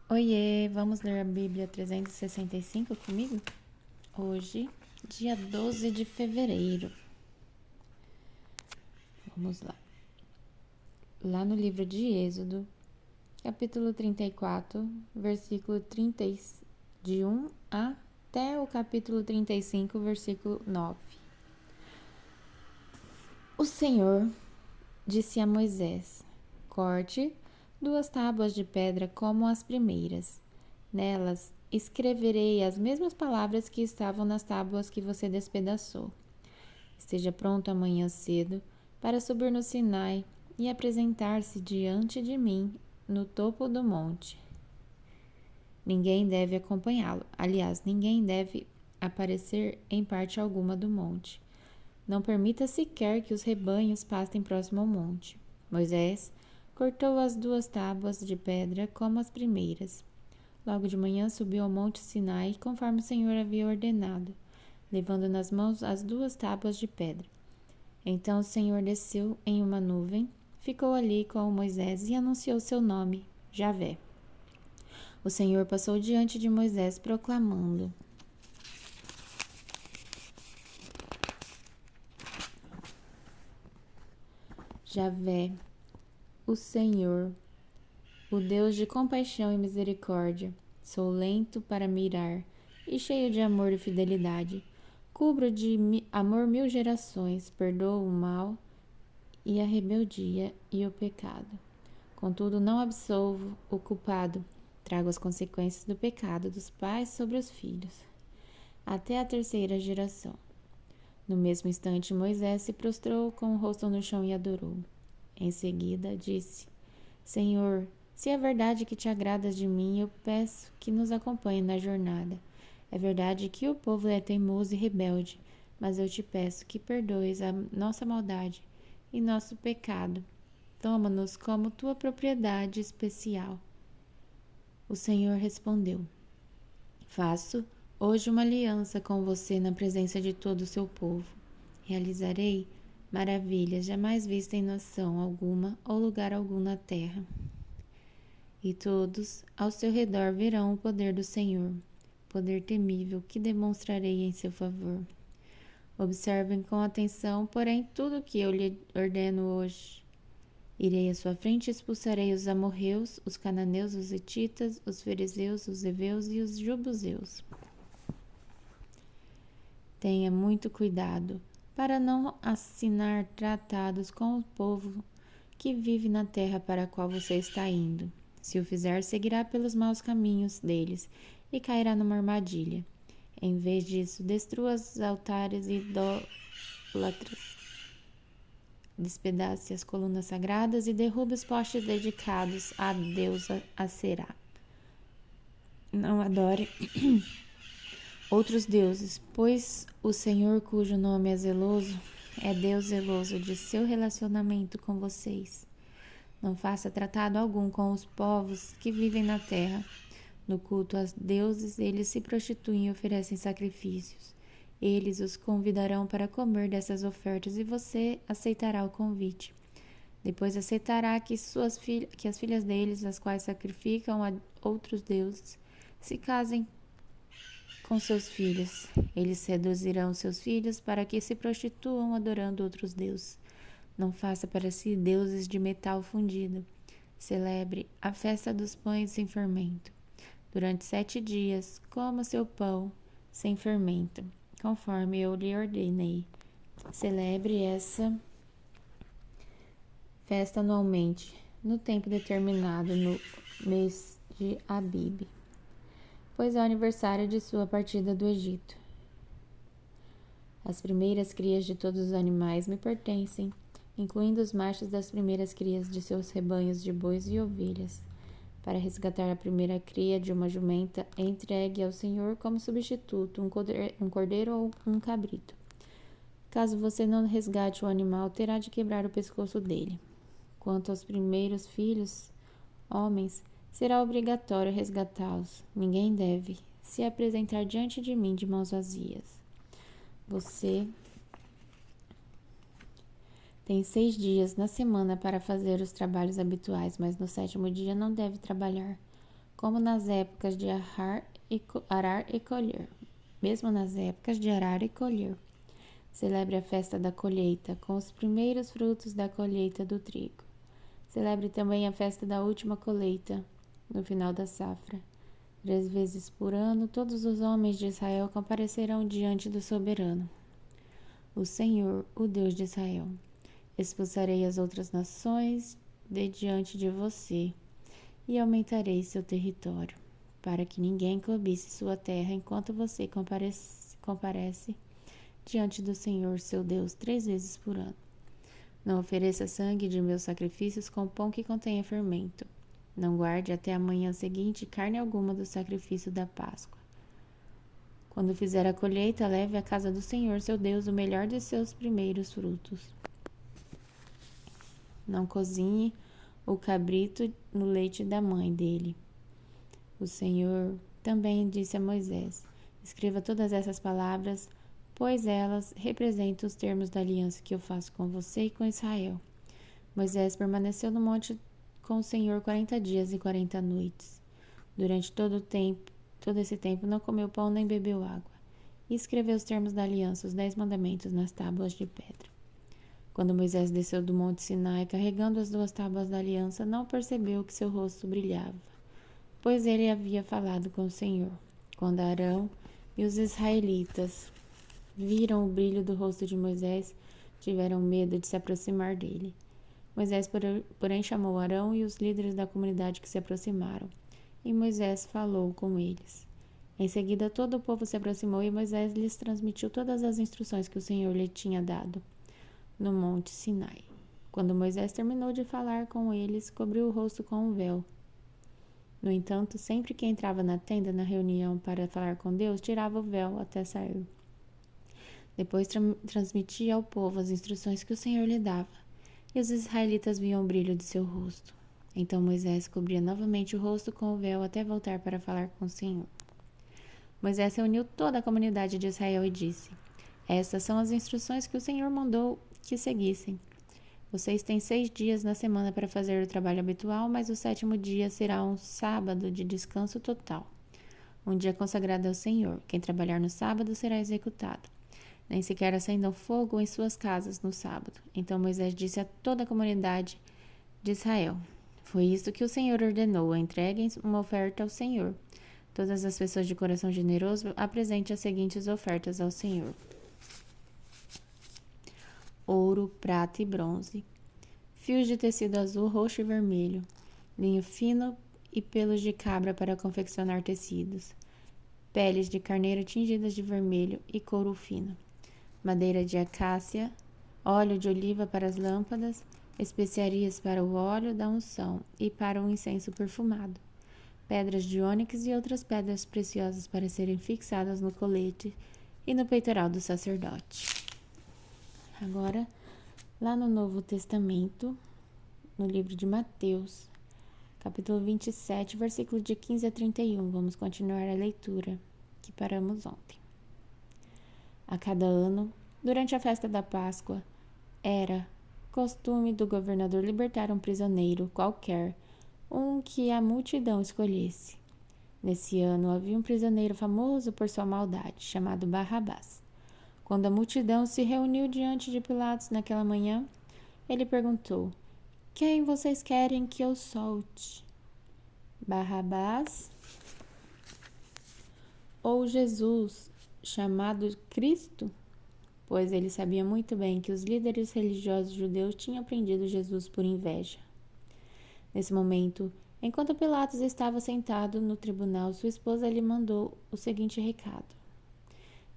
Oiê, vamos ler a Bíblia 365 comigo? Hoje, dia 12 de fevereiro. Vamos lá. Lá no livro de Êxodo, capítulo 34, versículo 30, de 1 até o capítulo 35, versículo 9. O Senhor disse a Moisés: corte 2 tábuas de pedra como as primeiras. Nelas escreverei as mesmas palavras que estavam nas tábuas que você despedaçou. Esteja pronto amanhã cedo para subir no Sinai e apresentar-se diante de mim no topo do monte. Ninguém deve acompanhá-lo. Aliás, ninguém deve aparecer em parte alguma do monte. Não permita sequer que os rebanhos passem próximo ao monte. Moisés cortou as 2 tábuas de pedra como as primeiras. Logo de manhã subiu ao monte Sinai, conforme o Senhor havia ordenado, levando nas mãos as 2 tábuas de pedra. Então o Senhor desceu em uma nuvem, ficou ali com Moisés e anunciou seu nome, Javé. O Senhor passou diante de Moisés, proclamando: Javé, o Senhor, o Deus de compaixão e misericórdia. Sou lento para mirar e cheio de amor e fidelidade. Cubro de amor 1000 gerações, perdoo o mal e a rebeldia e o pecado. Contudo, não absolvo o culpado. Trago as consequências do pecado dos pais sobre os filhos, até a 3ª geração. No mesmo instante, Moisés se prostrou com o rosto no chão e adorou. Em seguida, disse: Senhor, se é verdade que te agradas de mim, eu peço que nos acompanhe na jornada. É verdade que o povo é teimoso e rebelde, mas eu te peço que perdoes a nossa maldade e nosso pecado. Toma-nos como tua propriedade especial. O Senhor respondeu: Faço hoje uma aliança com você na presença de todo o seu povo. Realizarei maravilhas jamais vistas em nação alguma ou lugar algum na terra. E todos ao seu redor verão o poder do Senhor, poder temível que demonstrarei em seu favor. Observem com atenção, porém, tudo o que eu lhe ordeno hoje. Irei à sua frente e expulsarei os amorreus, os cananeus, os hititas, os fariseus, os heveus e os jebuseus. Tenha muito cuidado para não assinar tratados com o povo que vive na terra para a qual você está indo. Se o fizer, seguirá pelos maus caminhos deles e cairá numa armadilha. Em vez disso, destrua os altares idólatras, despedace as colunas sagradas e derrube os postes dedicados à deusa Aserá. Não adore outros deuses, pois o Senhor, cujo nome é zeloso, é Deus zeloso de seu relacionamento com vocês. Não faça tratado algum com os povos que vivem na terra. No culto aos deuses, eles se prostituem e oferecem sacrifícios. Eles os convidarão para comer dessas ofertas e você aceitará o convite. Depois aceitará que as filhas deles, as quais sacrificam a outros deuses, se casem com seus filhos. Eles seduzirão seus filhos para que se prostituam adorando outros deuses. Não faça para si deuses de metal fundido. Celebre a festa dos pães sem fermento. Durante 7 dias, coma seu pão sem fermento, conforme eu lhe ordenei. Celebre essa festa anualmente, no tempo determinado no mês de Abibe, pois é o aniversário de sua partida do Egito. As primeiras crias de todos os animais me pertencem, incluindo os machos das primeiras crias de seus rebanhos de bois e ovelhas. Para resgatar a primeira cria de uma jumenta, entregue ao Senhor como substituto um cordeiro ou um cabrito. Caso você não resgate o animal, terá de quebrar o pescoço dele. Quanto aos primeiros filhos, homens, será obrigatório resgatá-los. Ninguém deve se apresentar diante de mim de mãos vazias. Você tem 6 dias na semana para fazer os trabalhos habituais, mas no 7º dia não deve trabalhar. como nas épocas de arar e colher. Mesmo nas épocas de arar e colher. Celebre a festa da colheita, com os primeiros frutos da colheita do trigo. Celebre também a festa da última colheita, no final da safra. 3 vezes por ano, todos os homens de Israel comparecerão diante do soberano, o Senhor, o Deus de Israel. Expulsarei as outras nações de diante de você e aumentarei seu território, para que ninguém cobisse sua terra enquanto você comparece diante do Senhor, seu Deus, 3 vezes por ano. Não ofereça sangue de meus sacrifícios com pão que contenha fermento. Não guarde até a manhã seguinte carne alguma do sacrifício da Páscoa. Quando fizer a colheita, leve à casa do Senhor, seu Deus, o melhor de seus primeiros frutos. Não cozinhe o cabrito no leite da mãe dele. O Senhor também disse a Moisés: escreva todas essas palavras, pois elas representam os termos da aliança que eu faço com você e com Israel. Moisés permaneceu no monte com o Senhor 40 dias e 40 noites. Durante todo esse tempo não comeu pão nem bebeu água. E escreveu os termos da aliança, os 10 mandamentos, nas tábuas de pedra. Quando Moisés desceu do monte Sinai, carregando as 2 tábuas da aliança, não percebeu que seu rosto brilhava, pois ele havia falado com o Senhor. Quando Arão e os israelitas viram o brilho do rosto de Moisés, tiveram medo de se aproximar dele. Moisés, porém, chamou Arão e os líderes da comunidade que se aproximaram, e Moisés falou com eles. Em seguida, todo o povo se aproximou e Moisés lhes transmitiu todas as instruções que o Senhor lhe tinha dado no monte Sinai. Quando Moisés terminou de falar com eles, cobriu o rosto com um véu. No entanto, sempre que entrava na tenda na reunião para falar com Deus, tirava o véu até sair. Depois transmitia ao povo as instruções que o Senhor lhe dava. E os israelitas viam o brilho de seu rosto. Então Moisés cobria novamente o rosto com o véu até voltar para falar com o Senhor. Moisés reuniu toda a comunidade de Israel e disse: estas são as instruções que o Senhor mandou que seguissem. Vocês têm 6 dias na semana para fazer o trabalho habitual, mas o 7º dia será um sábado de descanso total. Um dia consagrado ao Senhor. Quem trabalhar no sábado será executado. Nem sequer acendam fogo em suas casas no sábado. Então Moisés disse a toda a comunidade de Israel: foi isto que o Senhor ordenou, entreguem uma oferta ao Senhor. Todas as pessoas de coração generoso apresentem as seguintes ofertas ao Senhor: ouro, prata e bronze, fios de tecido azul, roxo e vermelho, linho fino e pelos de cabra para confeccionar tecidos, peles de carneiro tingidas de vermelho e couro fino, madeira de acácia, óleo de oliva para as lâmpadas, especiarias para o óleo da unção e para o incenso perfumado, pedras de ônix e outras pedras preciosas para serem fixadas no colete e no peitoral do sacerdote. Agora, lá no Novo Testamento, no livro de Mateus, capítulo 27, versículos de 15 a 31, vamos continuar a leitura que paramos ontem. A cada ano, durante a festa da Páscoa, era costume do governador libertar um prisioneiro qualquer, um que a multidão escolhesse. Nesse ano havia um prisioneiro famoso por sua maldade, chamado Barrabás. Quando a multidão se reuniu diante de Pilatos naquela manhã, ele perguntou: quem vocês querem que eu solte? Barrabás ou Jesus, chamado Cristo? Pois ele sabia muito bem que os líderes religiosos judeus tinham prendido Jesus por inveja. Nesse momento, enquanto Pilatos estava sentado no tribunal, sua esposa lhe mandou o seguinte recado: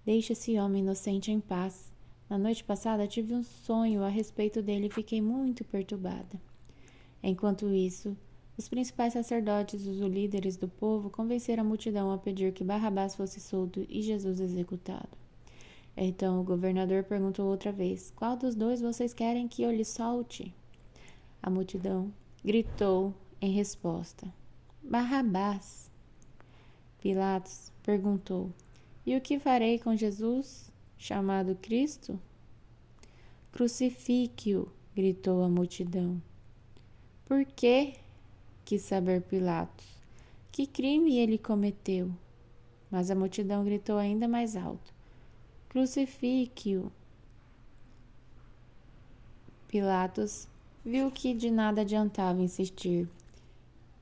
deixe esse homem inocente em paz. Na noite passada tive um sonho a respeito dele e fiquei muito perturbada. Enquanto isso, os principais sacerdotes e os líderes do povo convenceram a multidão a pedir que Barrabás fosse solto e Jesus executado. Então o governador perguntou outra vez: qual dos dois vocês querem que eu lhe solte? A multidão gritou em resposta: Barrabás. Pilatos perguntou: e o que farei com Jesus, chamado Cristo? Crucifique-o, gritou a multidão. Por quê? Quis saber Pilatos. Que crime ele cometeu? Mas a multidão gritou ainda mais alto: Crucifique-o! Pilatos viu que de nada adiantava insistir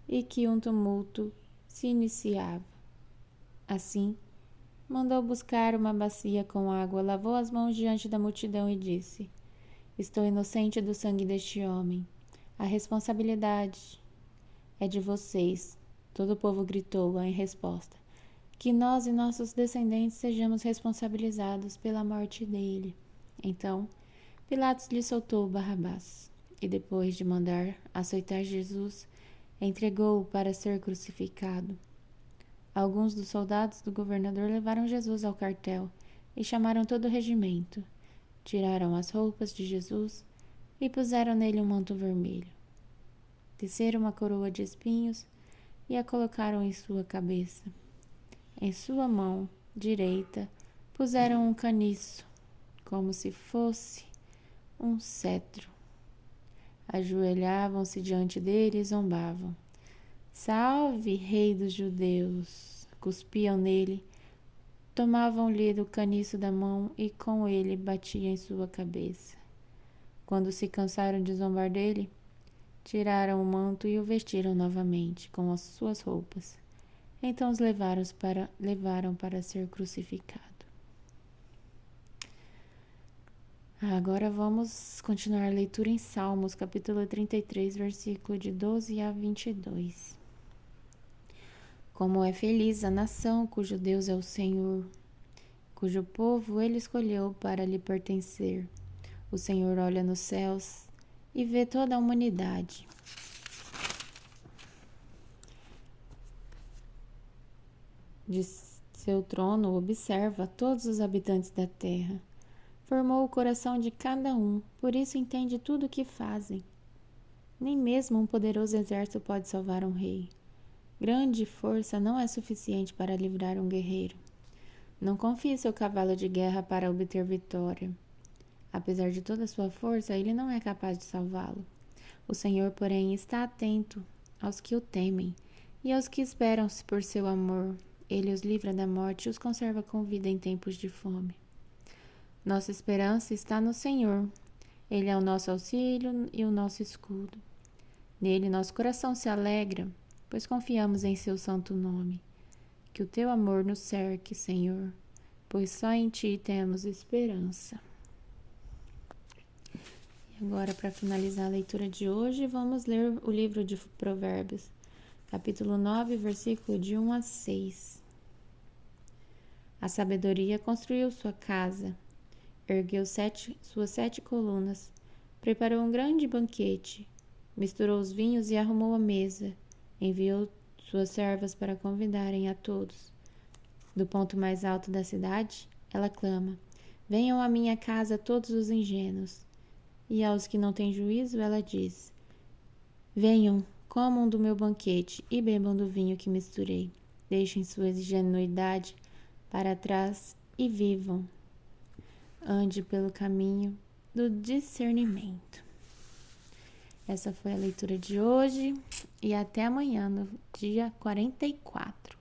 e que um tumulto se iniciava. Assim, mandou buscar uma bacia com água, lavou as mãos diante da multidão e disse: Estou inocente do sangue deste homem. A responsabilidade é de vocês. Todo o povo gritou em resposta: Que nós e nossos descendentes sejamos responsabilizados pela morte dele. Então, Pilatos lhe soltou Barrabás e, depois de mandar açoitar Jesus, entregou-o para ser crucificado. Alguns dos soldados do governador levaram Jesus ao quartel e chamaram todo o regimento. Tiraram as roupas de Jesus e puseram nele um manto vermelho. Teceram uma coroa de espinhos e a colocaram em sua cabeça. Em sua mão direita puseram um caniço, como se fosse um cetro. Ajoelhavam-se diante dele e zombavam: Salve, rei dos judeus! Cuspiam nele, tomavam-lhe do caniço da mão e com ele batiam em sua cabeça. Quando se cansaram de zombar dele, tiraram o manto e o vestiram novamente com as suas roupas. Então os levaram para ser crucificado. Agora vamos continuar a leitura em Salmos, capítulo 33, versículo de 12 a 22. Como é feliz a nação cujo Deus é o Senhor, cujo povo ele escolheu para lhe pertencer. O Senhor olha nos céus e vê toda a humanidade. De seu trono observa todos os habitantes da terra. Formou o coração de cada um, por isso entende tudo o que fazem. Nem mesmo um poderoso exército pode salvar um rei. Grande força não é suficiente para livrar um guerreiro. Não confie seu cavalo de guerra para obter vitória. Apesar de toda a sua força, ele não é capaz de salvá-lo. O Senhor, porém, está atento aos que o temem e aos que esperam por seu amor. Ele os livra da morte e os conserva com vida em tempos de fome. Nossa esperança está no Senhor. Ele é o nosso auxílio e o nosso escudo. Nele nosso coração se alegra, pois confiamos em seu santo nome. Que o teu amor nos cerque, Senhor, pois só em ti temos esperança. E agora, para finalizar a leitura de hoje, vamos ler o livro de Provérbios, capítulo 9, versículo de 1 a 6. A sabedoria construiu sua casa, ergueu suas 7 colunas, preparou um grande banquete, misturou os vinhos e arrumou a mesa, enviou suas servas para convidarem a todos. Do ponto mais alto da cidade, ela clama: Venham à minha casa todos os ingênuos. E aos que não têm juízo, ela diz: Venham, comam do meu banquete e bebam do vinho que misturei. Deixem sua ingenuidade para trás e vivam. Ande pelo caminho do discernimento. Essa foi a leitura de hoje e até amanhã, no dia 44.